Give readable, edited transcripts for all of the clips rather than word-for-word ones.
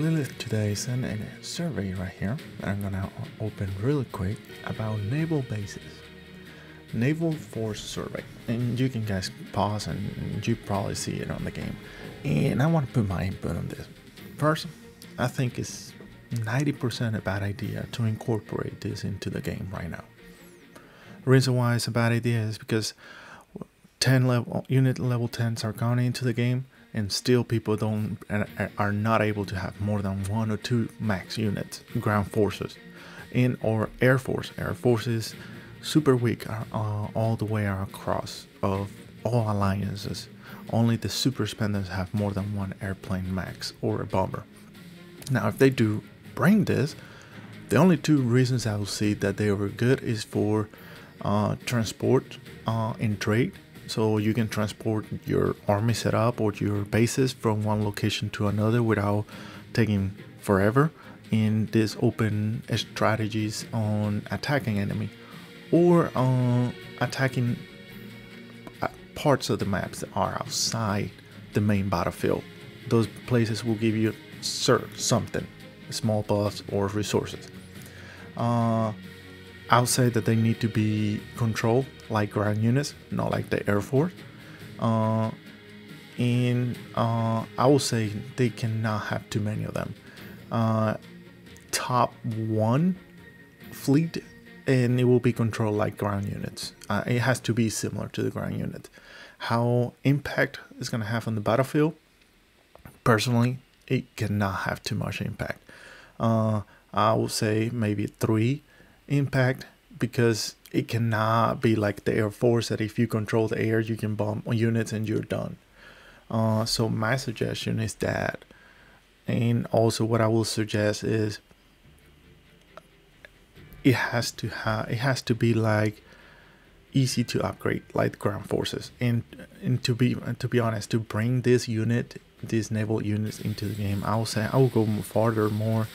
Lilith today sent a survey right here that I'm gonna open really quick about naval bases. Naval Force Survey, and you can guys pause and you probably see it on the game. And I want to put my input on this. First, I think it's 90% a bad idea to incorporate this into the game right now. The reason why it's a bad idea is because unit level 10s are gone into the game, and still people are not able to have more than 1 or 2 max units, ground forces, or air force. Air force is super weak all the way across of all alliances. Only the super spenders have more than 1 airplane max or a bomber. Now, if they do bring this, the only 2 reasons I will see that they were good is for transport and trade. So you can transport your army setup or your bases from one location to another without taking forever. In this open strategies on attacking enemy or attacking parts of the maps that are outside the main battlefield. Those places will give you something, small buffs or resources. I'll say that they need to be controlled like ground units, not like the Air Force. I will say they cannot have too many of them. Top 1 fleet, and it will be controlled like ground units. It has to be similar to the ground unit. How impact is going to have on the battlefield? Personally, it cannot have too much impact. I will say maybe 3 impact, because it cannot be like the Air Force that if you control the air you can bomb units and you're done. So my suggestion is that, and also what I will suggest is it has to be like easy to upgrade like ground forces, and to be honest, to bring these naval units into the game, I will say I will go farther more.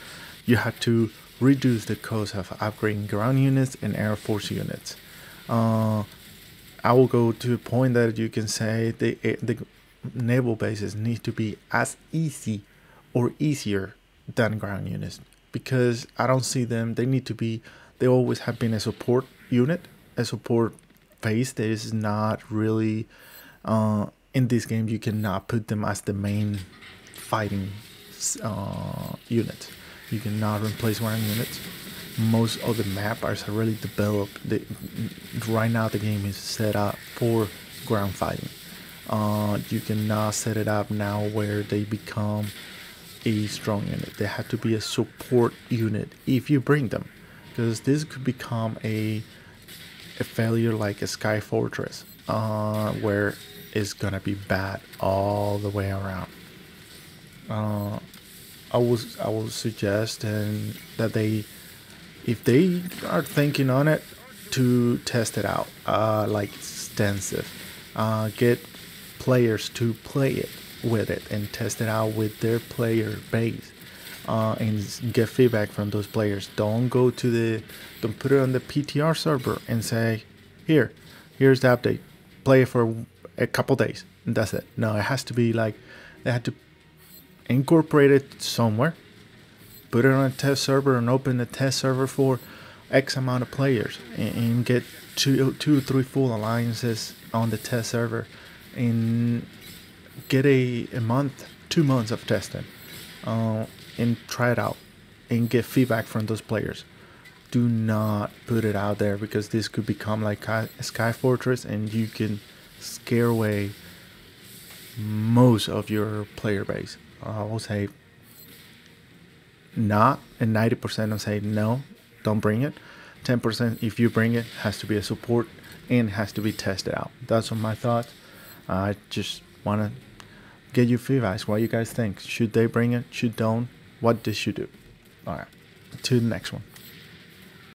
You have to reduce the cost of upgrading ground units and air force units. I will go to a point that you can say the naval bases need to be as easy or easier than ground units, because I don't see them. They always have been a support unit, a support base. That is not really in this game. You cannot put them as the main fighting unit. You cannot replace ground units. Most of the map are really developed. Right now the game is set up for ground fighting. You cannot set it up now where they become a strong unit. They have to be a support unit if you bring them, because this could become a failure like a Sky Fortress, where it's gonna be bad all the way around. I will suggest that if they are thinking on it, to test it out, like extensive, get players to play it with it and test it out with their player base, and get feedback from those players. Don't put it on the PTR server and say, here's the update, play it for a couple days and that's it. No, it has to be like they had to incorporate it somewhere, put it on a test server and open the test server for X amount of players, and get 2 or 3 full alliances on the test server, and get a month, 2 months of testing, and try it out and get feedback from those players. Do not put it out there, because this could become like a Sky Fortress and you can scare away most of your player base. I will say not, and 90% will say no, don't bring it. 10%, if you bring it, has to be a support and has to be tested out. That's my thoughts. I just want to get your feedback. What you guys think? Should they bring it? Should don't? What they should do? All right, to the next one.